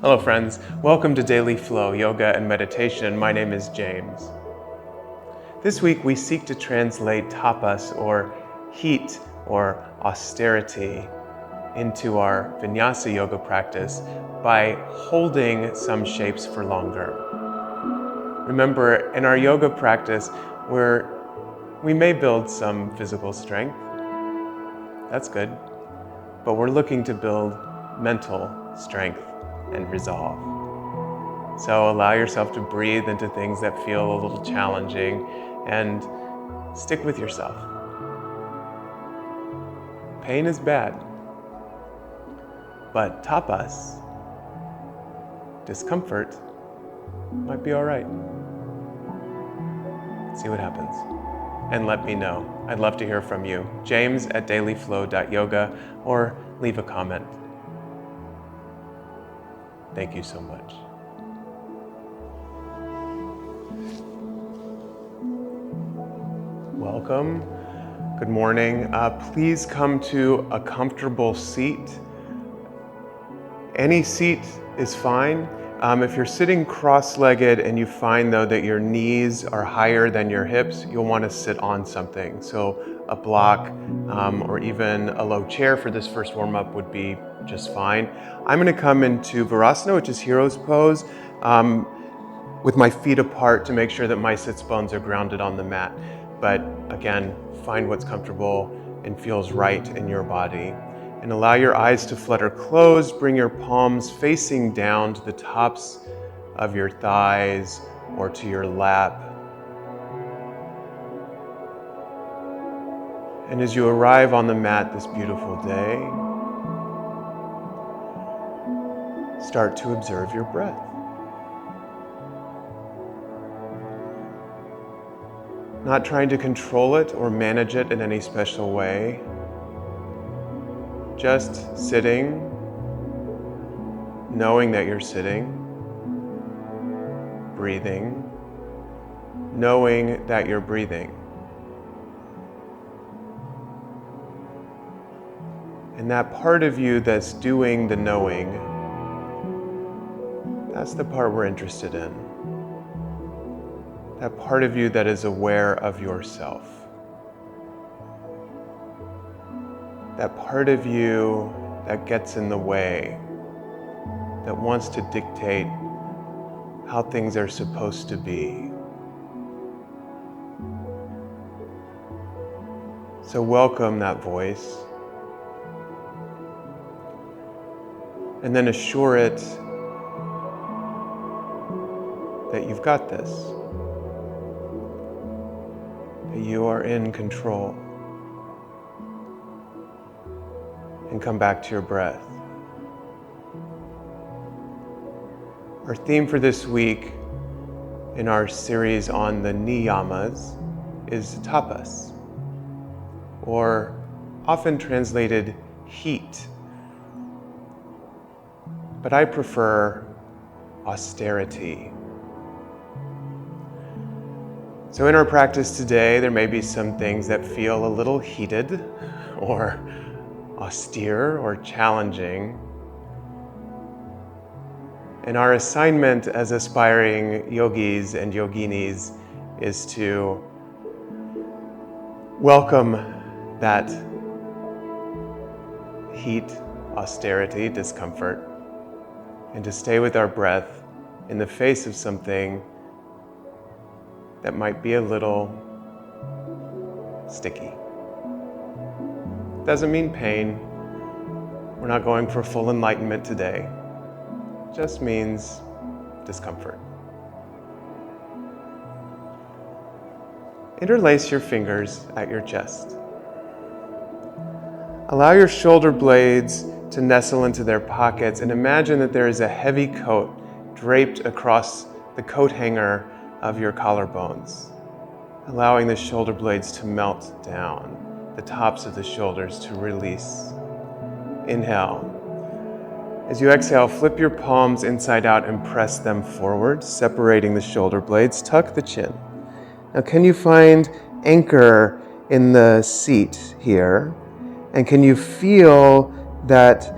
Hello friends, welcome to Daily Flow Yoga and Meditation. My name is James. This week we seek to translate tapas or heat or austerity into our Vinyasa yoga practice by holding some shapes for longer. Remember, in our yoga practice, we may build some physical strength. That's good. But we're looking to build mental strength and resolve. So allow yourself to breathe into things that feel a little challenging and stick with yourself. Pain is bad, but tapas, discomfort, might be all right. See what happens. And let me know. I'd love to hear from you. james@dailyflow.yoga or leave a comment. Thank you so much. Welcome. Good morning. Please come to a comfortable seat. Any seat is fine. If you're sitting cross-legged and you find though that your knees are higher than your hips, you'll want to sit on something. So a block or even a low chair for this first warm-up would be just fine. I'm going to come into Virasana, which is hero's pose, with my feet apart to make sure that my sits bones are grounded on the mat. But again, find what's comfortable and feels right in your body. And allow your eyes to flutter closed. Bring your palms facing down to the tops of your thighs or to your lap. And as you arrive on the mat this beautiful day, start to observe your breath. Not trying to control it or manage it in any special way. Just sitting, knowing that you're sitting, breathing, knowing that you're breathing. And that part of you that's doing the knowing, that's the part we're interested in. That part of you that is aware of yourself. That part of you that gets in the way, that wants to dictate how things are supposed to be. So welcome that voice. And then assure it that you've got this. That you are in control. And come back to your breath. Our theme for this week in our series on the niyamas is tapas, or often translated heat. But I prefer austerity. So in our practice today, there may be some things that feel a little heated or austere or challenging. And our assignment as aspiring yogis and yoginis is to welcome that heat, austerity, discomfort, and to stay with our breath in the face of something that might be a little sticky. Doesn't mean pain. We're not going for full enlightenment today. Just means discomfort. Interlace your fingers at your chest. Allow your shoulder blades to nestle into their pockets and imagine that there is a heavy coat draped across the coat hanger of your collarbones, allowing the shoulder blades to melt down, the tops of the shoulders to release. Inhale. As you exhale, flip your palms inside out and press them forward, separating the shoulder blades. Tuck the chin. Now, can you find anchor in the seat here? And can you feel that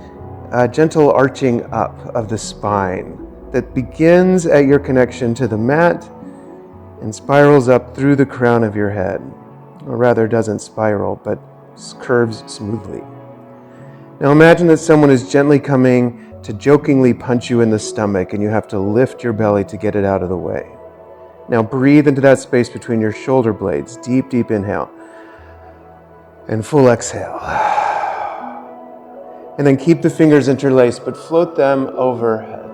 a gentle arching up of the spine that begins at your connection to the mat and spirals up through the crown of your head. Or rather, doesn't spiral, but curves smoothly. Now imagine that someone is gently coming to jokingly punch you in the stomach and you have to lift your belly to get it out of the way. Now breathe into that space between your shoulder blades. Deep, deep inhale. And full exhale. And then keep the fingers interlaced, but float them overhead.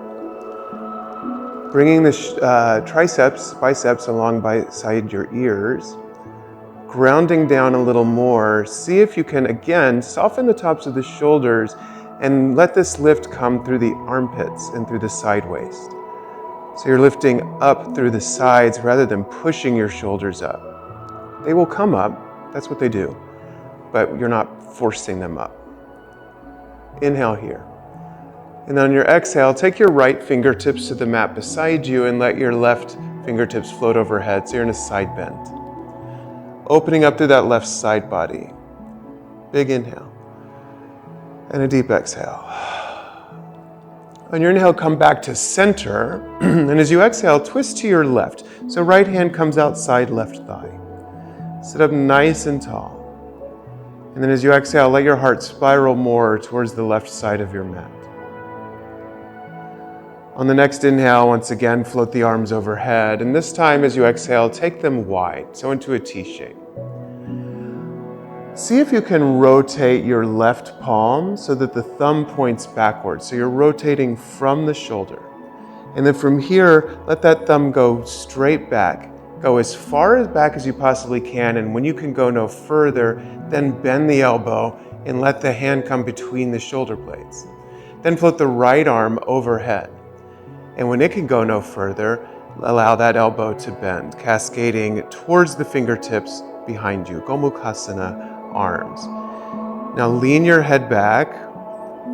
Bringing the triceps, biceps along beside your ears. Grounding down a little more. See if you can, again, soften the tops of the shoulders and let this lift come through the armpits and through the side waist. So you're lifting up through the sides rather than pushing your shoulders up. They will come up, that's what they do, but you're not forcing them up. Inhale here. And on your exhale, take your right fingertips to the mat beside you and let your left fingertips float overhead so you're in a side bend. Opening up through that left side body. Big inhale. And a deep exhale. On your inhale, come back to center. And as you exhale, twist to your left. So right hand comes outside left thigh. Sit up nice and tall. And then as you exhale, let your heart spiral more towards the left side of your mat. On the next inhale, once again, float the arms overhead. And this time, as you exhale, take them wide, so into a T shape. See if you can rotate your left palm so that the thumb points backwards. So you're rotating from the shoulder. And then from here, let that thumb go straight back. Go as far back as you possibly can. And when you can go no further, then bend the elbow and let the hand come between the shoulder blades. Then float the right arm overhead. And when it can go no further, allow that elbow to bend, cascading towards the fingertips behind you. Gomukhasana arms. Now lean your head back.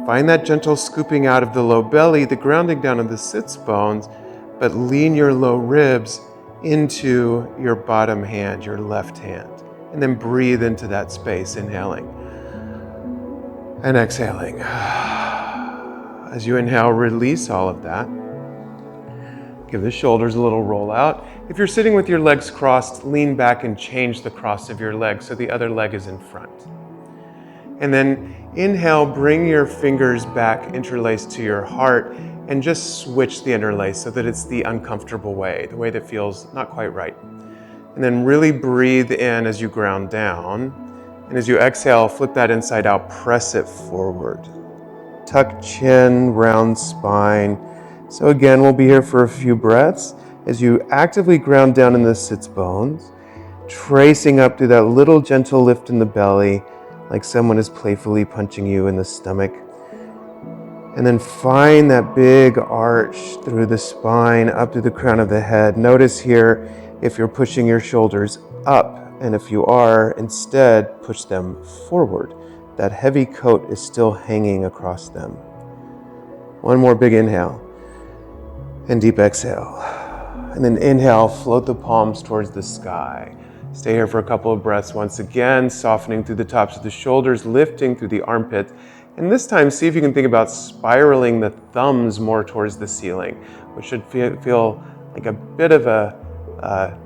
Find that gentle scooping out of the low belly, the grounding down of the sits bones, but lean your low ribs into your bottom hand, your left hand. And then breathe into that space, inhaling and exhaling. As you inhale, release all of that. Give the shoulders a little roll out. If you're sitting with your legs crossed, lean back and change the cross of your leg so the other leg is in front. And then inhale, bring your fingers back interlaced to your heart and just switch the interlace so that it's the uncomfortable way, the way that feels not quite right. And then really breathe in as you ground down. And as you exhale, flip that inside out, press it forward. Tuck chin, round spine. So again, we'll be here for a few breaths as you actively ground down in the sits bones, tracing up through that little gentle lift in the belly, like someone is playfully punching you in the stomach. And then find that big arch through the spine, up through the crown of the head. Notice here if you're pushing your shoulders up, and if you are, instead push them forward. That heavy coat is still hanging across them. One more big inhale. And deep exhale. And then inhale, float the palms towards the sky. Stay here for a couple of breaths once again, softening through the tops of the shoulders, lifting through the armpits. And this time, see if you can think about spiraling the thumbs more towards the ceiling, which should feel like a bit of a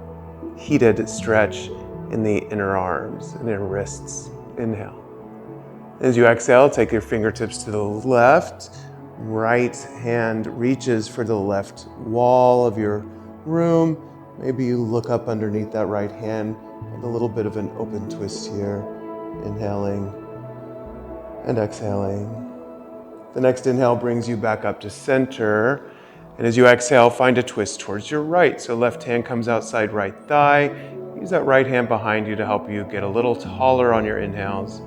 heated stretch in the inner arms and inner wrists. Inhale. As you exhale, take your fingertips to the left. Right hand reaches for the left wall of your room. Maybe you look up underneath that right hand with a little bit of an open twist here. Inhaling and exhaling. The next inhale brings you back up to center. And as you exhale, find a twist towards your right. So left hand comes outside right thigh. Use that right hand behind you to help you get a little taller on your inhales,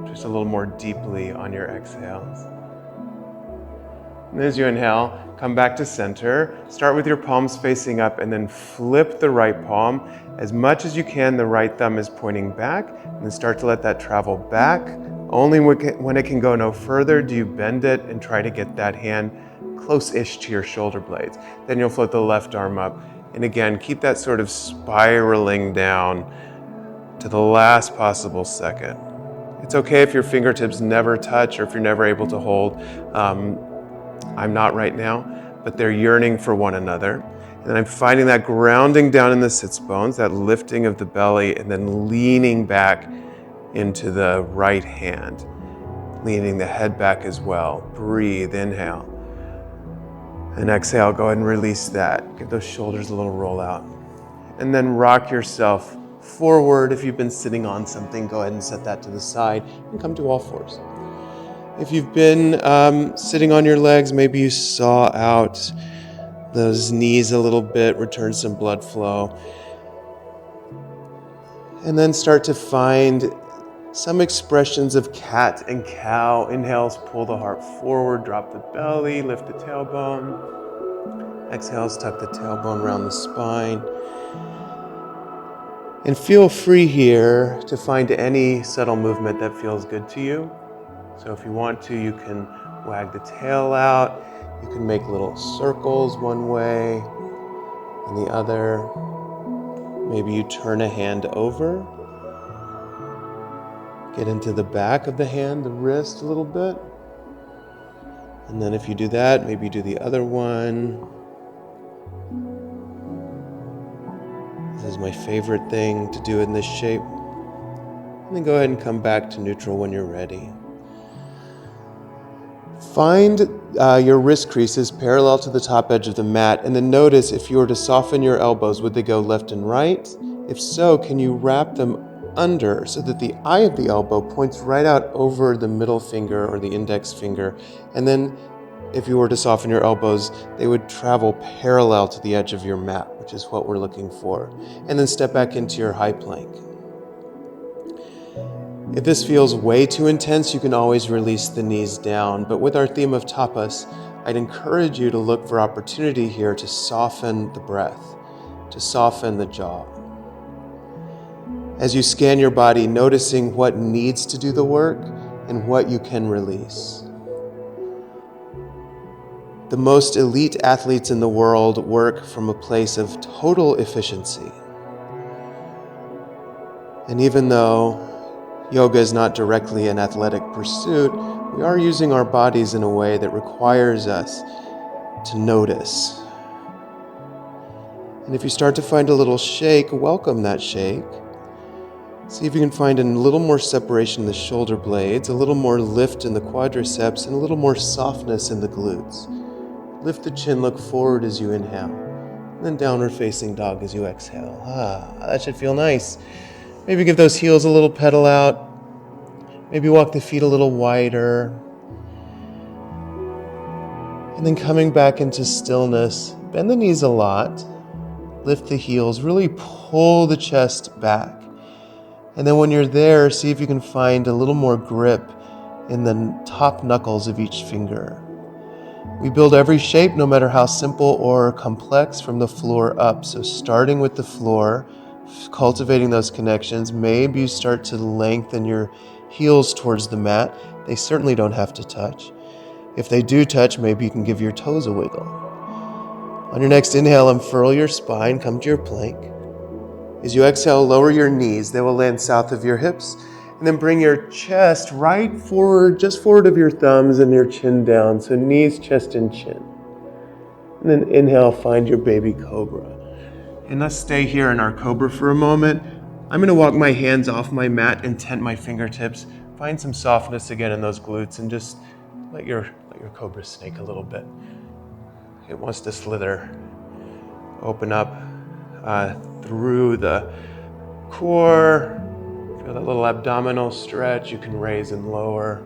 just a little more deeply on your exhales. And as you inhale, come back to center. Start with your palms facing up and then flip the right palm. As much as you can, the right thumb is pointing back, and then start to let that travel back. Only when it can go no further do you bend it and try to get that hand close-ish to your shoulder blades. Then you'll float the left arm up. And again, keep that sort of spiraling down to the last possible second. It's okay if your fingertips never touch or if you're never able to hold. I'm not right now, but they're yearning for one another. And I'm finding that grounding down in the sits bones, that lifting of the belly, and then leaning back into the right hand, leaning the head back as well. Breathe, inhale. And exhale, go ahead and release that. Give those shoulders a little roll out. And then rock yourself forward. If you've been sitting on something, go ahead and set that to the side and come to all fours. If you've been sitting on your legs, maybe you saw out those knees a little bit, return some blood flow. And then start to find some expressions of cat and cow. Inhales, pull the heart forward, drop the belly, lift the tailbone. Exhales, tuck the tailbone around the spine. And feel free here to find any subtle movement that feels good to you. So if you want to, you can wag the tail out. You can make little circles one way and the other. Maybe you turn a hand over. Get into the back of the hand, the wrist a little bit. And then if you do that, maybe do the other one. This is my favorite thing to do in this shape. And then go ahead and come back to neutral when you're ready. Find your wrist creases parallel to the top edge of the mat, and then notice if you were to soften your elbows, would they go left and right? If so, can you wrap them under so that the eye of the elbow points right out over the middle finger or the index finger? And then if you were to soften your elbows, they would travel parallel to the edge of your mat, which is what we're looking for. And then step back into your high plank. If this feels way too intense, you can always release the knees down. But with our theme of tapas, I'd encourage you to look for opportunity here to soften the breath, to soften the jaw. As you scan your body, noticing what needs to do the work and what you can release. The most elite athletes in the world work from a place of total efficiency. And even though yoga is not directly an athletic pursuit, we are using our bodies in a way that requires us to notice. And if you start to find a little shake, welcome that shake. See if you can find a little more separation in the shoulder blades, a little more lift in the quadriceps, and a little more softness in the glutes. Lift the chin, look forward as you inhale, and then downward facing dog as you exhale. That should feel nice. Maybe give those heels a little pedal out. Maybe walk the feet a little wider. And then coming back into stillness, bend the knees a lot. Lift the heels, really pull the chest back. And then when you're there, see if you can find a little more grip in the top knuckles of each finger. We build every shape, no matter how simple or complex, from the floor up. So starting with the floor, cultivating those connections, maybe you start to lengthen your heels towards the mat. They certainly don't have to touch. If they do touch, maybe you can give your toes a wiggle. On your next inhale, unfurl your spine, come to your plank. As you exhale, lower your knees. They will land south of your hips. And then bring your chest right forward, just forward of your thumbs and your chin down. So knees, chest, and chin. And then inhale, find your baby cobra. And let's stay here in our cobra for a moment. I'm going to walk my hands off my mat and tent my fingertips. Find some softness again in those glutes and just let your cobra snake a little bit. It wants to slither. Open up through the core. Feel that little abdominal stretch. You can raise and lower.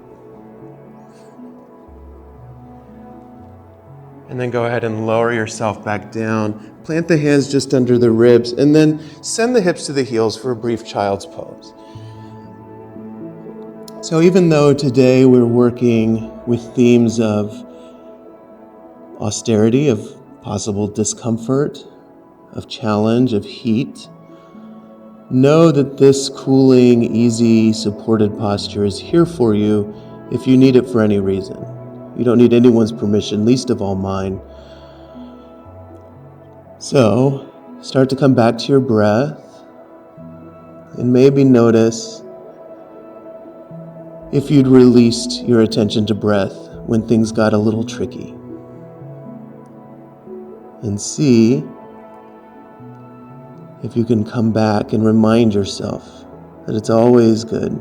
And then go ahead and lower yourself back down. Plant the hands just under the ribs, and then send the hips to the heels for a brief child's pose. So even though today we're working with themes of austerity, of possible discomfort, of challenge, of heat, know that this cooling, easy, supported posture is here for you if you need it for any reason. You don't need anyone's permission, least of all mine. So, start to come back to your breath and maybe notice if you'd released your attention to breath when things got a little tricky. And see if you can come back and remind yourself that it's always good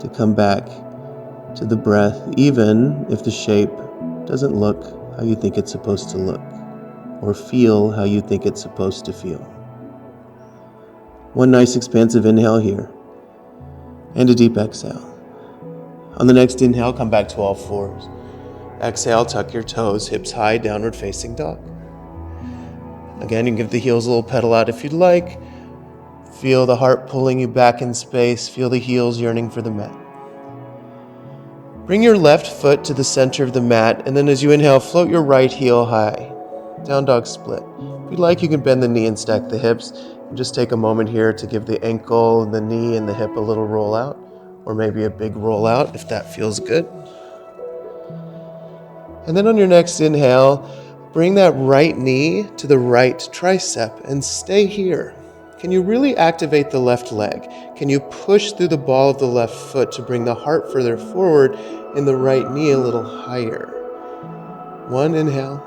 to come back to the breath, even if the shape doesn't look how you think it's supposed to look, or feel how you think it's supposed to feel. One nice expansive inhale here, and a deep exhale. On the next inhale, come back to all fours. Exhale, tuck your toes, hips high, downward facing dog. Again, you can give the heels a little pedal out if you'd like. Feel the heart pulling you back in space. Feel the heels yearning for the mat. Bring your left foot to the center of the mat, and then as you inhale, float your right heel high. Down dog split. If you'd like, you can bend the knee and stack the hips. And just take a moment here to give the ankle, the knee, and the hip a little roll out, or maybe a big roll out if that feels good. And then on your next inhale, bring that right knee to the right tricep and stay here. Can you really activate the left leg? Can you push through the ball of the left foot to bring the heart further forward and the right knee a little higher? One inhale.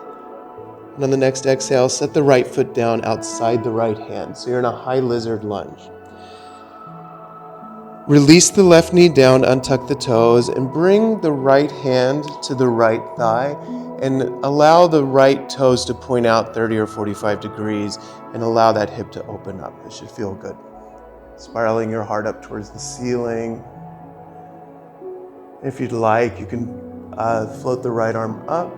And on the next exhale, set the right foot down outside the right hand. So you're in a high lizard lunge. Release the left knee down, untuck the toes, and bring the right hand to the right thigh and allow the right toes to point out 30 or 45 degrees and allow that hip to open up. It should feel good. Spiraling your heart up towards the ceiling. If you'd like, you can float the right arm up.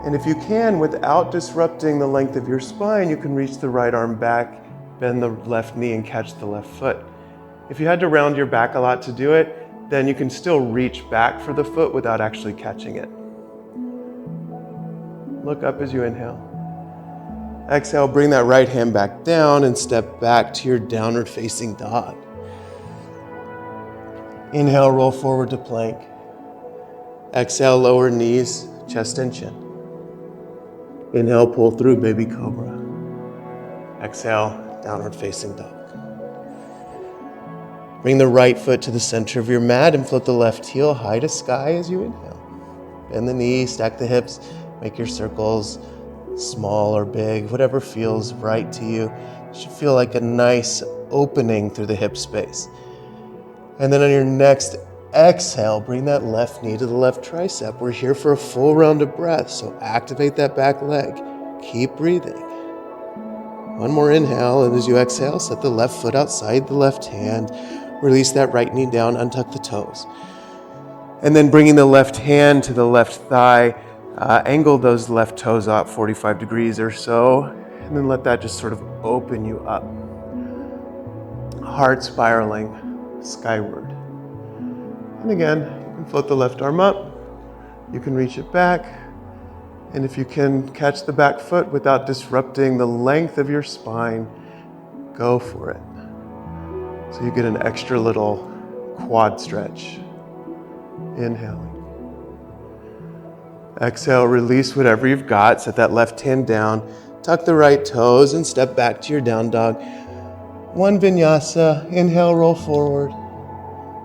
And if you can, without disrupting the length of your spine, you can reach the right arm back, bend the left knee, and catch the left foot. If you had to round your back a lot to do it, then you can still reach back for the foot without actually catching it. Look up as you inhale. Exhale, bring that right hand back down and step back to your downward facing dog. Inhale, roll forward to plank. Exhale, lower knees, chest and chin. Inhale, pull through, baby cobra. Exhale, downward facing dog. Bring the right foot to the center of your mat and float the left heel high to sky as you inhale. Bend the knee, stack the hips, make your circles small or big, whatever feels right to you. It should feel like a nice opening through the hip space. And then on your next exhale, bring that left knee to the left tricep. We're here for a full round of breath, so activate that back leg. Keep breathing. One more inhale, and as you exhale, set the left foot outside the left hand. Release that right knee down, untuck the toes. And then bringing the left hand to the left thigh, angle those left toes up 45 degrees or so, and then let that just sort of open you up. Heart spiraling skyward. And again, you can float the left arm up, you can reach it back, and if you can catch the back foot without disrupting the length of your spine, go for it. So you get an extra little quad stretch. Inhaling. Exhale, release whatever you've got, set that left hand down, tuck the right toes, and step back to your down dog. One vinyasa, inhale, roll forward.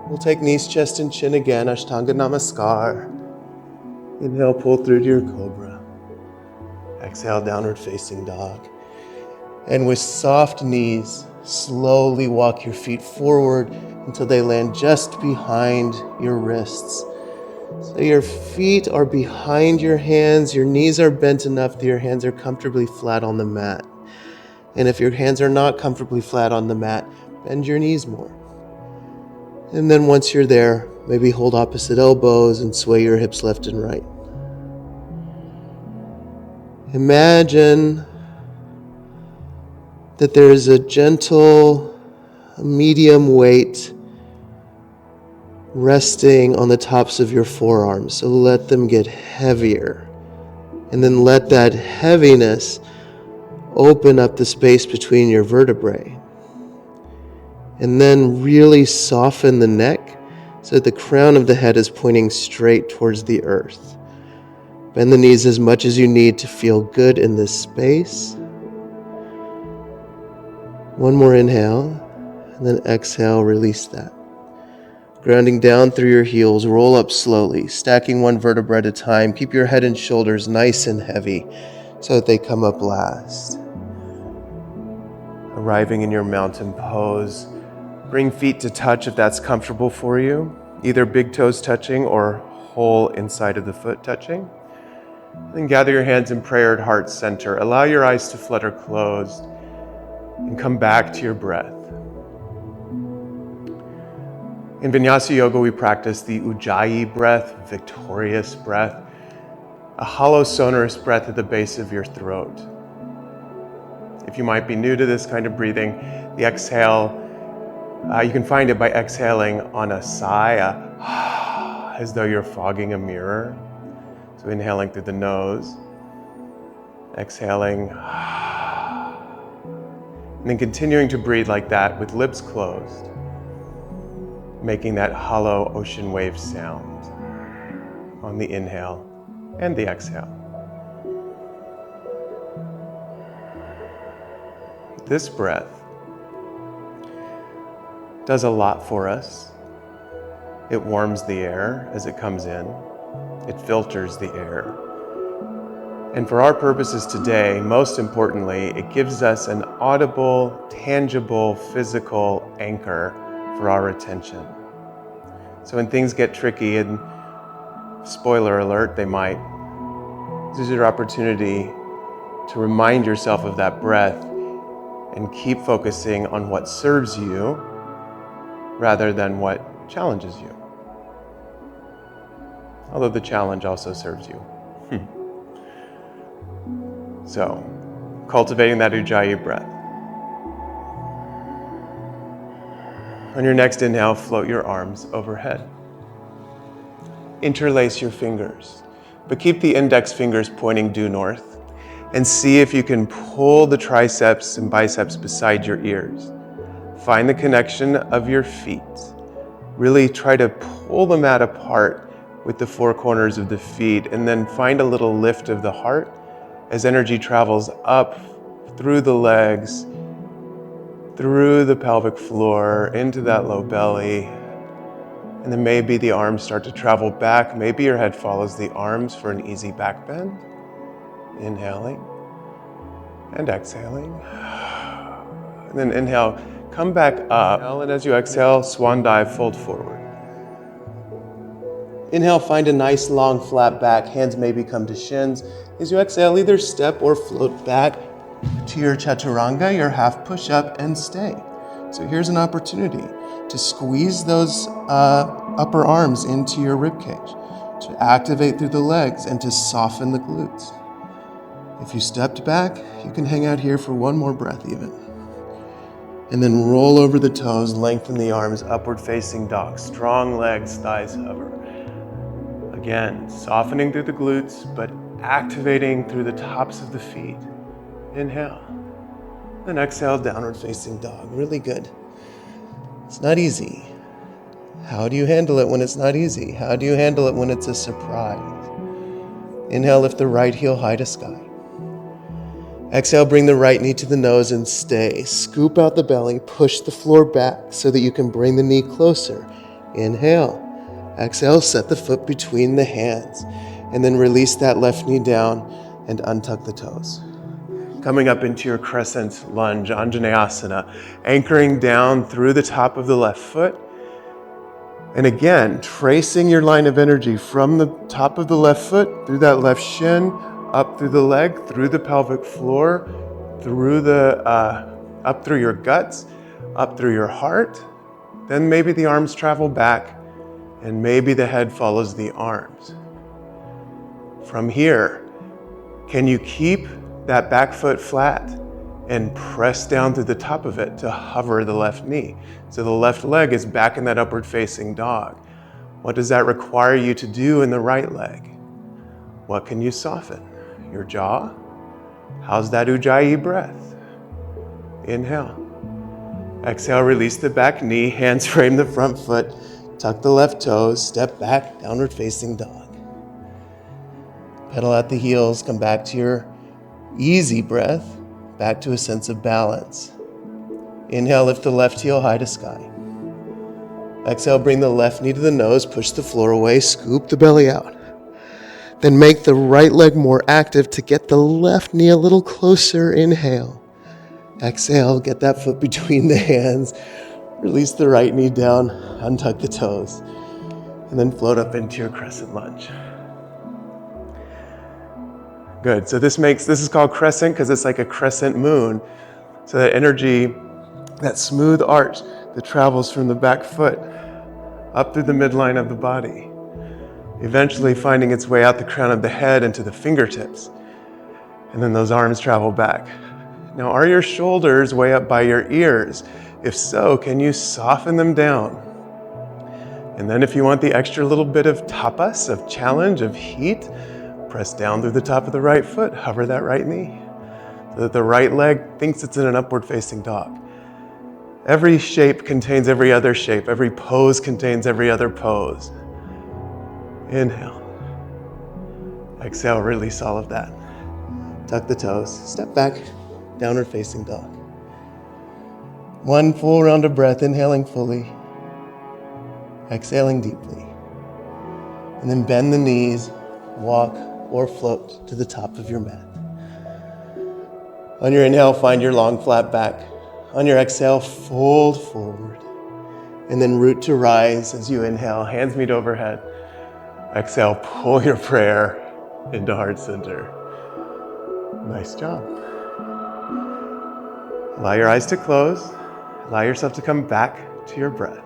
We'll take knees, chest, and chin again, Ashtanga Namaskar. Inhale, pull through to your cobra. Exhale, downward facing dog. And with soft knees, slowly walk your feet forward until they land just behind your wrists. So your feet are behind your hands, your knees are bent enough that your hands are comfortably flat on the mat. And if your hands are not comfortably flat on the mat, bend your knees more. And then once you're there, maybe hold opposite elbows and sway your hips left and right. Imagine that there is a gentle, medium weight resting on the tops of your forearms. So let them get heavier. And then let that heaviness open up the space between your vertebrae. And then really soften the neck so that the crown of the head is pointing straight towards the earth. Bend the knees as much as you need to feel good in this space. One more inhale, and then exhale, release that. Grounding down through your heels, roll up slowly, stacking one vertebra at a time. Keep your head and shoulders nice and heavy so that they come up last. Arriving in your mountain pose, bring feet to touch if that's comfortable for you, either big toes touching or whole inside of the foot touching. Then gather your hands in prayer at heart center. Allow your eyes to flutter closed and come back to your breath. In Vinyasa yoga, we practice the Ujjayi breath, victorious breath, a hollow sonorous breath at the base of your throat. If you might be new to this kind of breathing, the exhale, you can find it by exhaling on a sigh, as though you're fogging a mirror. So inhaling through the nose, exhaling, and then continuing to breathe like that with lips closed, making that hollow ocean wave sound on the inhale and the exhale. This breath does a lot for us. It warms the air as it comes in. It filters the air. And for our purposes today, most importantly, it gives us an audible, tangible, physical anchor for our attention. So when things get tricky, and spoiler alert, they might, this is your opportunity to remind yourself of that breath and keep focusing on what serves you rather than what challenges you. Although the challenge also serves you. So, cultivating that Ujjayi breath. On your next inhale, float your arms overhead. Interlace your fingers, but keep the index fingers pointing due north, and see if you can pull the triceps and biceps beside your ears. Find the connection of your feet. Really try to pull the mat apart with the four corners of the feet, and then find a little lift of the heart as energy travels up through the legs, through the pelvic floor, into that low belly. And then maybe the arms start to travel back. Maybe your head follows the arms for an easy back bend. Inhaling and exhaling. And then inhale, come back up. And as you exhale, swan dive, fold forward. Inhale, find a nice long flat back. Hands maybe come to shins. As you exhale, either step or float back to your chaturanga, your half push-up, and stay. So here's an opportunity to squeeze those upper arms into your ribcage, to activate through the legs, and to soften the glutes. If you stepped back, you can hang out here for one more breath even. And then roll over the toes, lengthen the arms, upward facing dog. Strong legs, thighs hover. Again, softening through the glutes, but activating through the tops of the feet. Inhale. Then exhale, downward facing dog. Really good. It's not easy. How do you handle it when it's not easy? How do you handle it when it's a surprise? Inhale, lift the right heel high to sky. Exhale, bring the right knee to the nose and stay. Scoop out the belly, push the floor back so that you can bring the knee closer. Inhale. Exhale, set the foot between the hands, and then release that left knee down and untuck the toes. Coming up into your crescent lunge, asana, anchoring down through the top of the left foot. And again, tracing your line of energy from the top of the left foot, through that left shin, up through the leg, through the pelvic floor, through up through your guts, up through your heart. Then maybe the arms travel back, and maybe the head follows the arms. From here, can you keep that back foot flat and press down through the top of it to hover the left knee? So the left leg is back in that upward facing dog. What does that require you to do in the right leg? What can you soften? Your jaw? How's that Ujjayi breath? Inhale. Exhale, release the back knee, hands frame the front foot, tuck the left toes, step back, downward facing dog. Pedal out the heels, come back to your easy breath, back to a sense of balance. Inhale, lift the left heel high to sky. Exhale, bring the left knee to the nose, push the floor away, scoop the belly out. Then make the right leg more active to get the left knee a little closer. Inhale. Exhale, get that foot between the hands. Release the right knee down, untuck the toes, and then float up into your crescent lunge. Good, so this is called crescent because it's like a crescent moon. So that energy, that smooth arch that travels from the back foot up through the midline of the body, eventually finding its way out the crown of the head into the fingertips. And then those arms travel back. Now, are your shoulders way up by your ears? If so, can you soften them down? And then if you want the extra little bit of tapas, of challenge, of heat, press down through the top of the right foot, hover that right knee, so that the right leg thinks it's in an upward facing dog. Every shape contains every other shape. Every pose contains every other pose. Inhale. Exhale, release all of that. Tuck the toes, step back, downward facing dog. One full round of breath, inhaling fully, exhaling deeply. And then bend the knees, walk or float to the top of your mat. On your inhale, find your long flat back. On your exhale, fold forward. And then root to rise as you inhale, hands meet overhead. Exhale, pull your prayer into heart center. Nice job. Allow your eyes to close. Allow yourself to come back to your breath.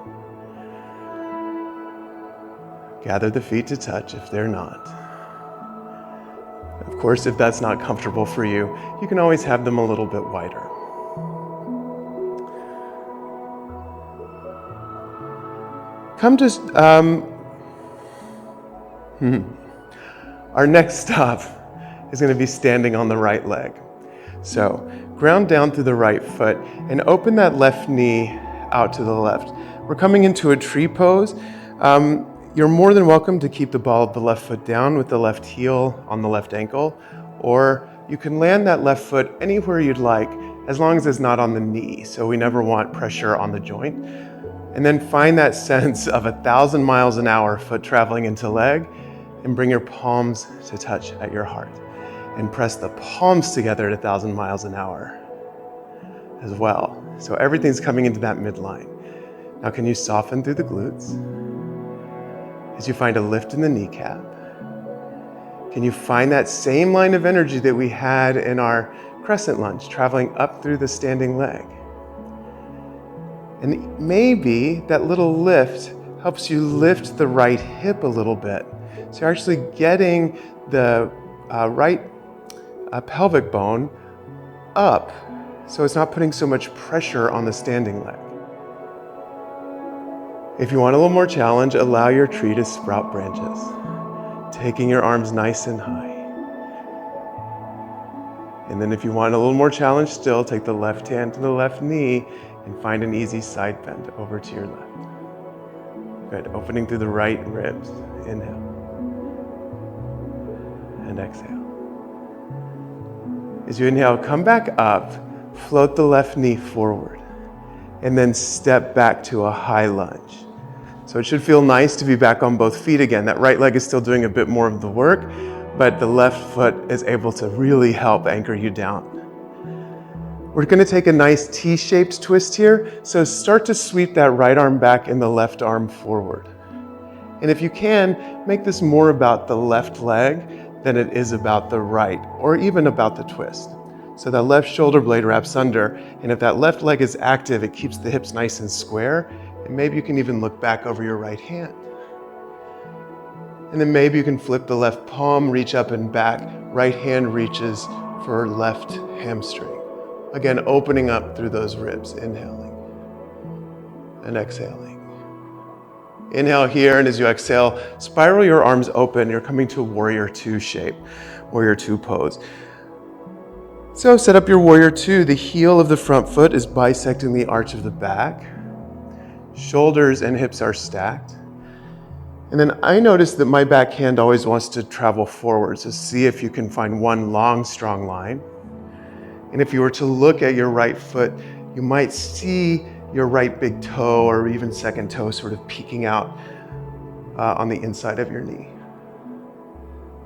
Gather the feet to touch if they're not. Of course, if that's not comfortable for you, you can always have them a little bit wider. Come to our next stop is going to be standing on the right leg. So ground down through the right foot and open that left knee out to the left. We're coming into a tree pose. You're more than welcome to keep the ball of the left foot down with the left heel on the left ankle, or you can land that left foot anywhere you'd like, as long as it's not on the knee. So we never want pressure on the joint. And then find that sense of 1,000 miles an hour foot traveling into leg, and bring your palms to touch at your heart. And press the palms together at 1,000 miles an hour as well. So everything's coming into that midline. Now can you soften through the glutes as you find a lift in the kneecap? Can you find that same line of energy that we had in our crescent lunge, traveling up through the standing leg? And maybe that little lift helps you lift the right hip a little bit. So you're actually getting the right pelvic bone up, so it's not putting so much pressure on the standing leg. If you want a little more challenge, allow your tree to sprout branches, taking your arms nice and high. And then if you want a little more challenge still, take the left hand to the left knee and find an easy side bend over to your left. Good, opening through the right ribs. Inhale. And exhale. As you inhale, come back up, float the left knee forward, and then step back to a high lunge. So it should feel nice to be back on both feet again. That right leg is still doing a bit more of the work, but the left foot is able to really help anchor you down. We're going to take a nice T-shaped twist here, so start to sweep that right arm back and the left arm forward. And if you can, make this more about the left leg than it is about the right, or even about the twist. So that left shoulder blade wraps under, and if that left leg is active, it keeps the hips nice and square, and maybe you can even look back over your right hand. And then maybe you can flip the left palm, reach up and back, right hand reaches for left hamstring. Again, opening up through those ribs, inhaling and exhaling. Inhale here, and as you exhale, spiral your arms open. You're coming to a warrior two shape, warrior two pose. So set up your warrior two. The heel of the front foot is bisecting the arch of the back. Shoulders and hips are stacked. And then I notice that my back hand always wants to travel forward. So see if you can find one long, strong line. And if you were to look at your right foot, you might see your right big toe or even second toe sort of peeking out on the inside of your knee.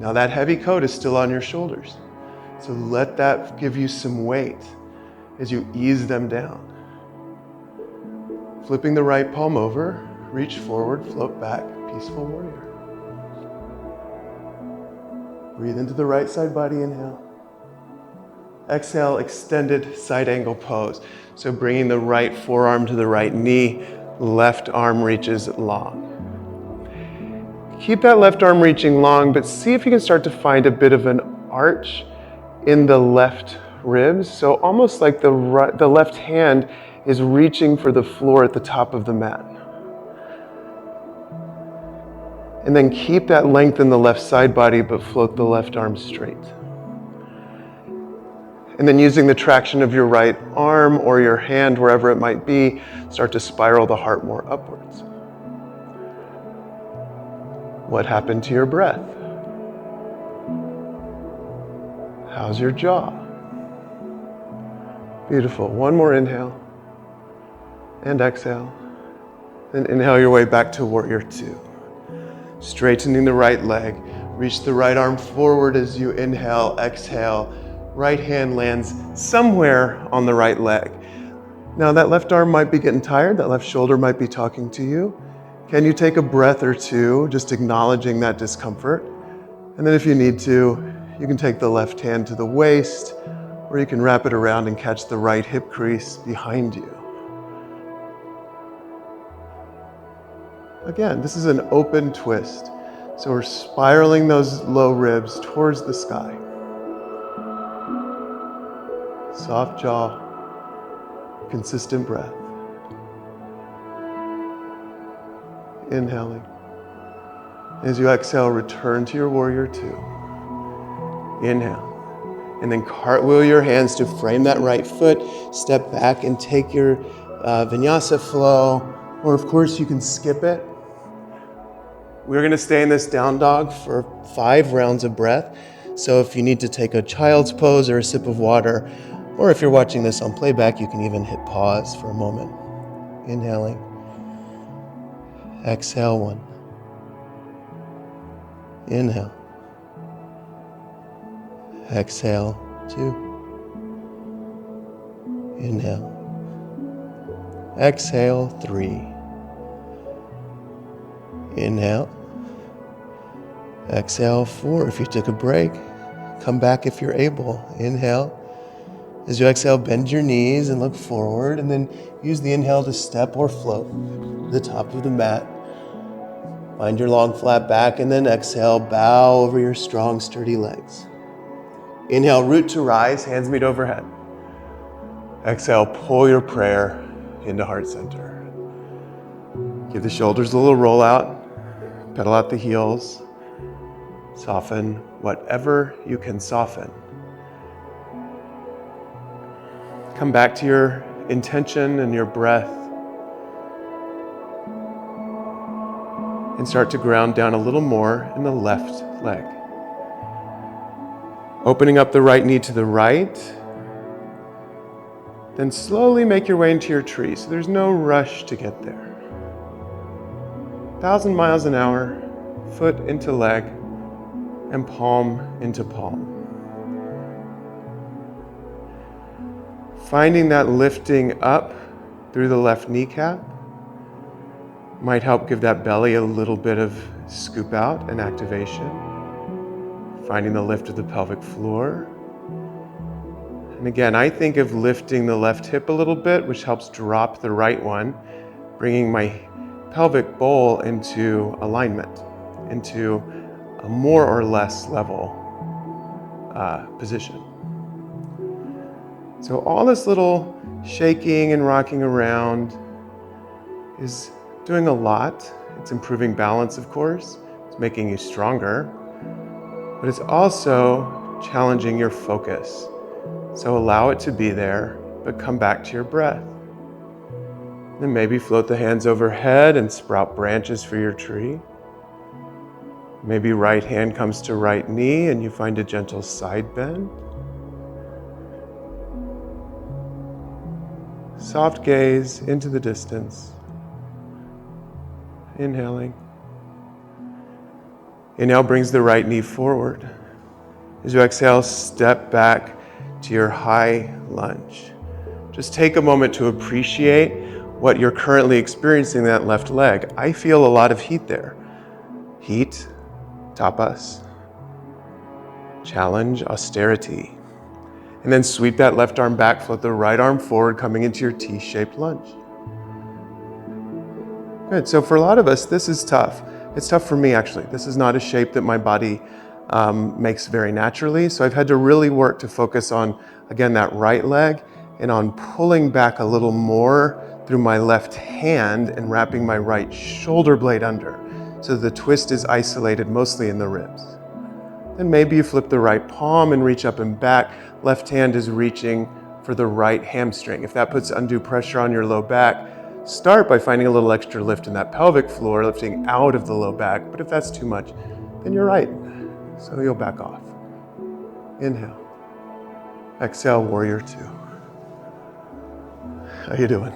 Now that heavy coat is still on your shoulders, so let that give you some weight as you ease them down. Flipping the right palm over, reach forward, float back, peaceful warrior. Breathe into the right side body, inhale. Exhale, extended side angle pose. So bringing the right forearm to the right knee, left arm reaches long. Keep that left arm reaching long, but see if you can start to find a bit of an arch in the left ribs. So almost like the left hand is reaching for the floor at the top of the mat. And then keep that length in the left side body, but float the left arm straight. And then using the traction of your right arm or your hand, wherever it might be, start to spiral the heart more upwards. What happened to your breath? How's your jaw? Beautiful. One more inhale and exhale. Then inhale your way back to warrior two. Straightening the right leg. Reach the right arm forward as you inhale, exhale. Right hand lands somewhere on the right leg. Now that left arm might be getting tired, that left shoulder might be talking to you. Can you take a breath or two, just acknowledging that discomfort? And then if you need to, you can take the left hand to the waist, or you can wrap it around and catch the right hip crease behind you. Again, this is an open twist. So we're spiraling those low ribs towards the sky. Soft jaw, consistent breath. Inhaling. As you exhale, return to your warrior two. Inhale. And then cartwheel your hands to frame that right foot. Step back and take your Vinyasa flow. Or of course, you can skip it. We're going to stay in this down dog for 5 rounds of breath. So if you need to take a child's pose or a sip of water, or if you're watching this on playback, you can even hit pause for a moment. Inhaling. Exhale 1. Inhale. Exhale 2. Inhale. Exhale 3. Inhale. Exhale 4. If you took a break, come back if you're able. Inhale. As you exhale, bend your knees and look forward, and then use the inhale to step or float to the top of the mat. Find your long flat back, and then exhale, bow over your strong, sturdy legs. Inhale, root to rise, hands meet overhead. Exhale, pull your prayer into heart center. Give the shoulders a little roll out, pedal out the heels, soften whatever you can soften. Come back to your intention and your breath, and start to ground down a little more in the left leg. Opening up the right knee to the right, then slowly make your way into your tree. So there's no rush to get there. 1,000 miles an hour, foot into leg, and palm into palm. Finding that lifting up through the left kneecap might help give that belly a little bit of scoop out and activation. Finding the lift of the pelvic floor. And again, I think of lifting the left hip a little bit, which helps drop the right one, bringing my pelvic bowl into alignment, into a more or less level position. So all this little shaking and rocking around is doing a lot. It's improving balance, of course. It's making you stronger, but it's also challenging your focus. So allow it to be there, but come back to your breath. Then maybe float the hands overhead and sprout branches for your tree. Maybe right hand comes to right knee and you find a gentle side bend. Soft gaze into the distance. Inhaling. Inhale brings the right knee forward. As you exhale, step back to your high lunge. Just take a moment to appreciate what you're currently experiencing in that left leg. I feel a lot of heat there. Heat, tapas, challenge, austerity. And then sweep that left arm back, float the right arm forward, coming into your T-shaped lunge. Good, so for a lot of us, this is tough. It's tough for me, actually. This is not a shape that my body makes very naturally. So I've had to really work to focus on, again, that right leg and on pulling back a little more through my left hand and wrapping my right shoulder blade under. So the twist is isolated mostly in the ribs. Then maybe you flip the right palm and reach up and back. Left hand is reaching for the right hamstring. If that puts undue pressure on your low back, start by finding a little extra lift in that pelvic floor, lifting out of the low back. But if that's too much, then you're right. So you'll back off. Inhale. Exhale, warrior two. How you doing?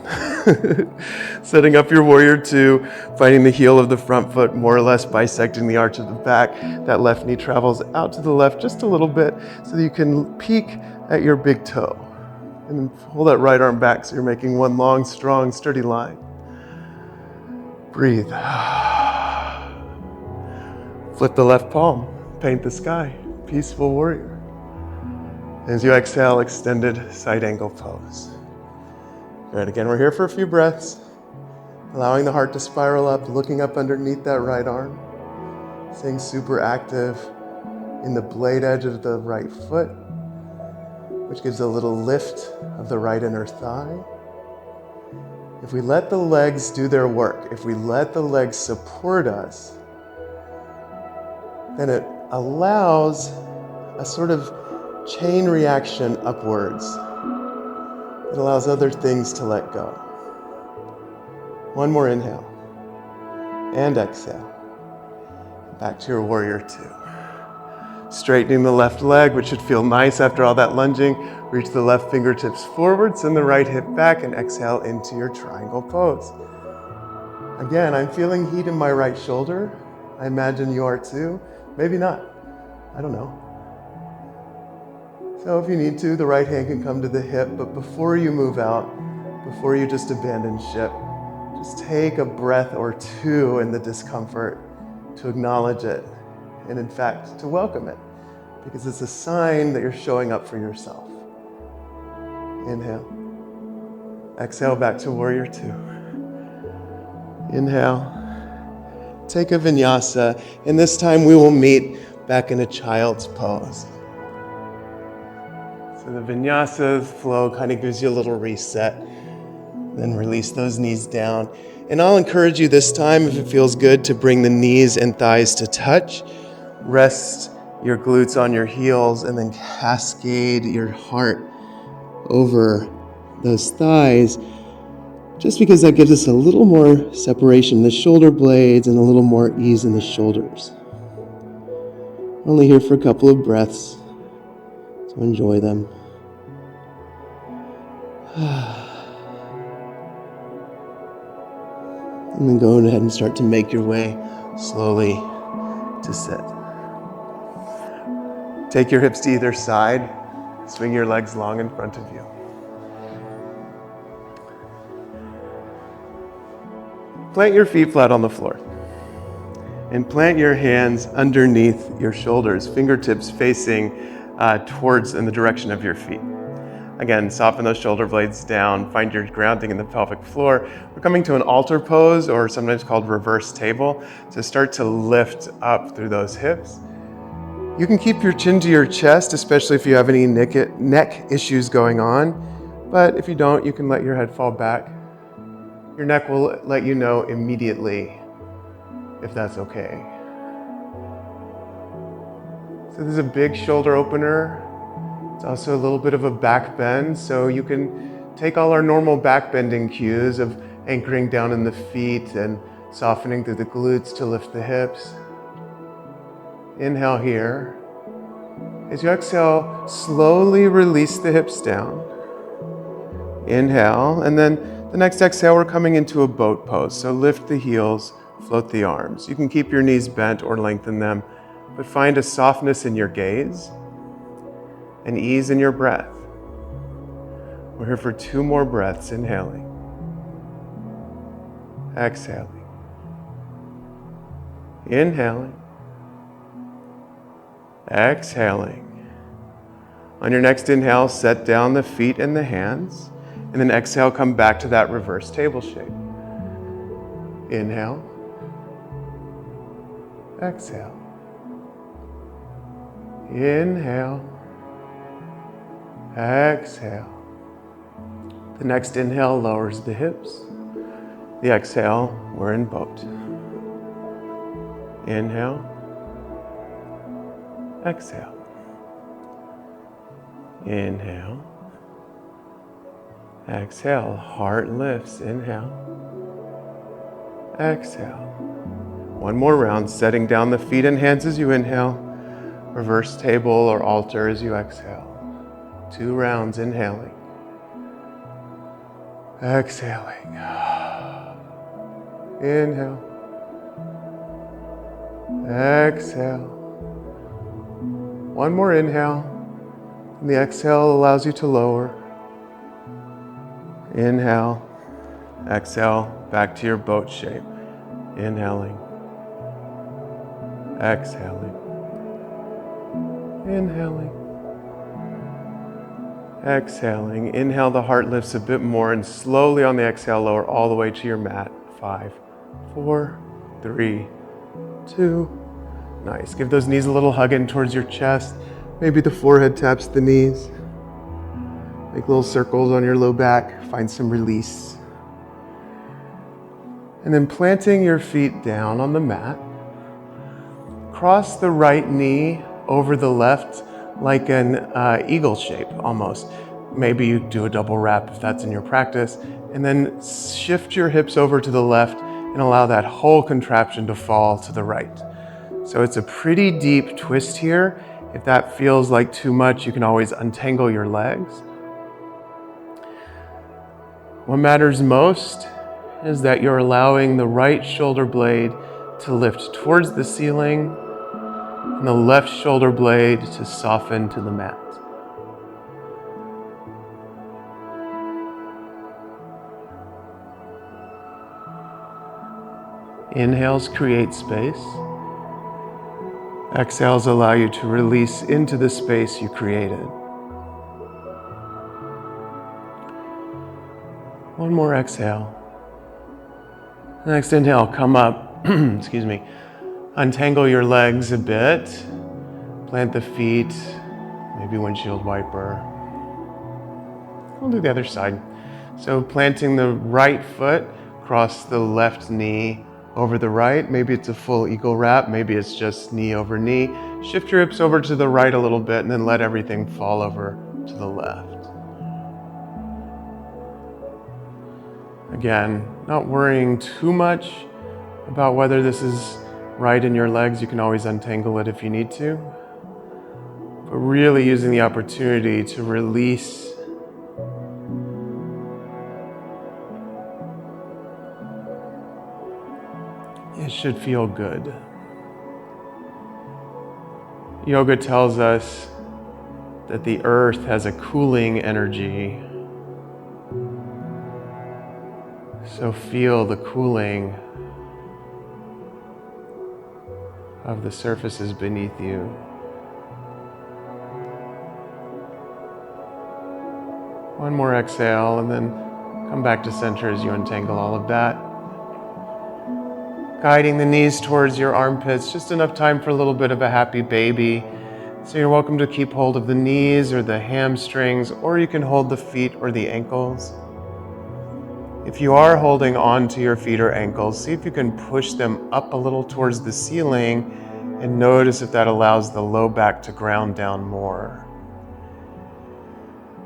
Setting up your warrior two, finding the heel of the front foot more or less bisecting the arch of the back. That left knee travels out to the left just a little bit so that you can peek at your big toe. And then pull that right arm back so you're making one long, strong, sturdy line. Breathe. Flip the left palm, paint the sky, peaceful warrior. As you exhale, extended side angle pose. Good, again, we're here for a few breaths. Allowing the heart to spiral up, looking up underneath that right arm. Staying super active in the blade edge of the right foot, which gives a little lift of the right inner thigh. If we let the legs do their work, if we let the legs support us, then it allows a sort of chain reaction upwards. It allows other things to let go. One more inhale and exhale. Back to your warrior two. Straightening the left leg, which should feel nice after all that lunging. Reach the left fingertips forward, send the right hip back, and exhale into your triangle pose. Again, I'm feeling heat in my right shoulder. I imagine you are too. Maybe not. I don't know. So if you need to, the right hand can come to the hip, but before you move out, before you just abandon ship, just take a breath or two in the discomfort to acknowledge it, and in fact, to welcome it, because it's a sign that you're showing up for yourself. Inhale. Exhale back to warrior two. Inhale. Take a vinyasa, and this time we will meet back in a child's pose. So the vinyasa flow kind of gives you a little reset. Then release those knees down. And I'll encourage you this time, if it feels good, to bring the knees and thighs to touch. Rest your glutes on your heels and then cascade your heart over those thighs, just because that gives us a little more separation in the shoulder blades and a little more ease in the shoulders. Only here for a couple of breaths, so enjoy them. And then go ahead and start to make your way slowly to sit. Take your hips to either side. Swing your legs long in front of you. Plant your feet flat on the floor. And plant your hands underneath your shoulders, fingertips facing towards in the direction of your feet. Again, soften those shoulder blades down, find your grounding in the pelvic floor. We're coming to an altar pose, or sometimes called reverse table. So start to lift up through those hips. You can keep your chin to your chest, especially if you have any neck issues going on. But if you don't, you can let your head fall back. Your neck will let you know immediately if that's okay. So this is a big shoulder opener. It's also a little bit of a back bend, so you can take all our normal back bending cues of anchoring down in the feet and softening through the glutes to lift the hips. Inhale here. As you exhale, slowly release the hips down. Inhale, and then the next exhale, we're coming into a boat pose. So lift the heels, float the arms. You can keep your knees bent or lengthen them, but find a softness in your gaze and ease in your breath. We're here for 2 more breaths, inhaling, exhaling, inhaling, exhaling. On your next inhale, set down the feet and the hands, and then exhale, come back to that reverse table shape. Inhale, exhale, inhale, exhale. The next inhale lowers the hips. The exhale, we're in boat. Inhale, exhale. Inhale, exhale. Heart lifts. Inhale, exhale. One more round, setting down the feet and hands as you inhale. Reverse table or altar as you exhale. 2 rounds, inhaling, exhaling. Inhale, exhale. One more inhale, and the exhale allows you to lower. Inhale, exhale, back to your boat shape. Inhaling, exhaling, inhaling, exhaling. Inhale, the heart lifts a bit more, and slowly on the exhale, lower all the way to your mat. 5, 4, 3, 2. Nice. Give those knees a little hug in towards your chest. Maybe the forehead taps the knees. Make little circles on your low back. Find some release. And then planting your feet down on the mat, cross the right knee over the left like an eagle shape almost. Maybe you do a double wrap if that's in your practice. And then shift your hips over to the left and allow that whole contraption to fall to the right. So it's a pretty deep twist here. If that feels like too much, you can always untangle your legs. What matters most is that you're allowing the right shoulder blade to lift towards the ceiling and the left shoulder blade to soften to the mat. Inhales create space. Exhales allow you to release into the space you created. One more exhale. Next inhale, come up, excuse me. Untangle your legs a bit. Plant the feet, maybe windshield wiper. We'll do the other side. So planting the right foot, cross the left knee over the right. Maybe it's a full eagle wrap. Maybe it's just knee over knee. Shift your hips over to the right a little bit and then let everything fall over to the left. Again, not worrying too much about whether this is right in your legs. You can always untangle it if you need to. But really using the opportunity to release it should feel good. Yoga tells us that the earth has a cooling energy. So feel the cooling of the surfaces beneath you. One more exhale and then come back to center as you untangle all of that. Guiding the knees towards your armpits, just enough time for a little bit of a happy baby. So you're welcome to keep hold of the knees or the hamstrings, or you can hold the feet or the ankles. If you are holding on to your feet or ankles, see if you can push them up a little towards the ceiling and notice if that allows the low back to ground down more.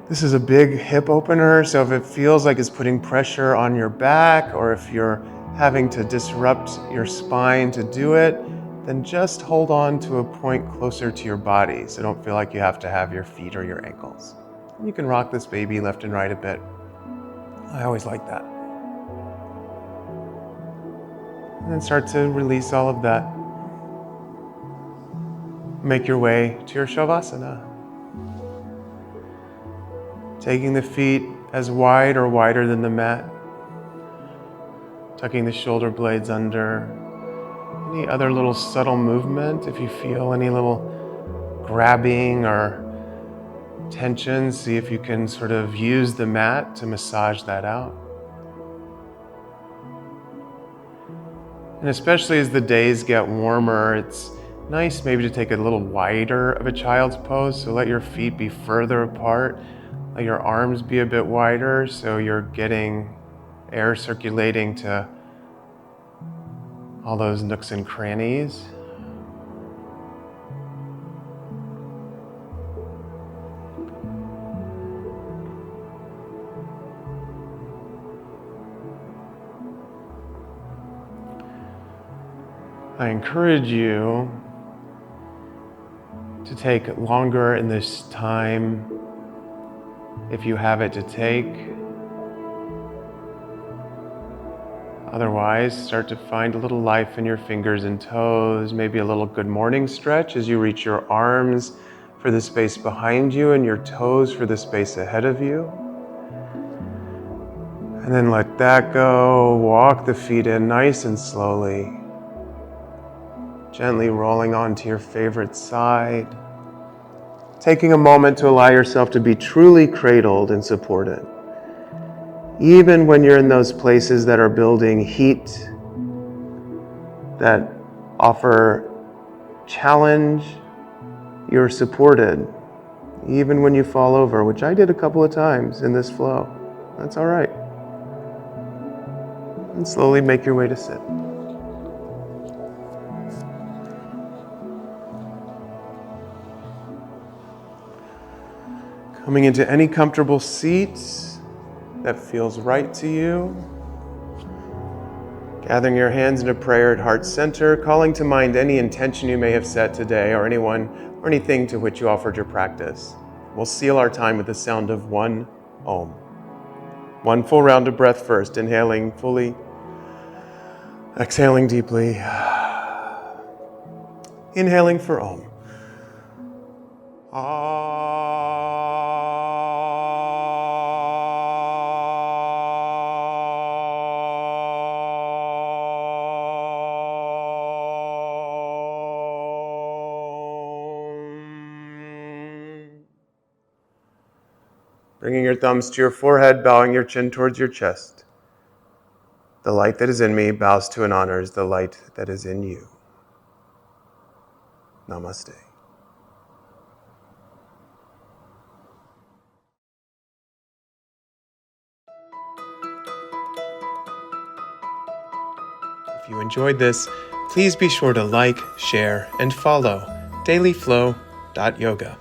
This is a big hip opener, so if it feels like it's putting pressure on your back or if you're having to disrupt your spine to do it, then just hold on to a point closer to your body so don't feel like you have to have your feet or your ankles. You can rock this baby left and right a bit. I always like that. And then start to release all of that. Make your way to your Shavasana. Taking the feet as wide or wider than the mat. Tucking the shoulder blades under. Any other little subtle movement, if you feel any little grabbing or tension, see if you can sort of use the mat to massage that out. And especially as the days get warmer, it's nice maybe to take a little wider of a child's pose. So let your feet be further apart. Let your arms be a bit wider so you're getting air circulating to all those nooks and crannies. I encourage you to take longer in this time if you have it to take. Otherwise, start to find a little life in your fingers and toes, maybe a little good morning stretch as you reach your arms for the space behind you and your toes for the space ahead of you. And then let that go. Walk the feet in nice and slowly. Gently rolling onto your favorite side. Taking a moment to allow yourself to be truly cradled and supported. Even when you're in those places that are building heat, that offer challenge, you're supported. Even when you fall over, which I did a couple of times in this flow. That's all right. And slowly make your way to sit. Coming into any comfortable seat that feels right to you. Gathering your hands in a prayer at heart center, calling to mind any intention you may have set today or anyone or anything to which you offered your practice. We'll seal our time with the sound of one Om. One full round of breath first, inhaling fully, exhaling deeply. Inhaling for Om. Bringing your thumbs to your forehead, bowing your chin towards your chest. The light that is in me bows to and honors the light that is in you. Namaste. If you enjoyed this, please be sure to like, share, and follow dailyflow.yoga.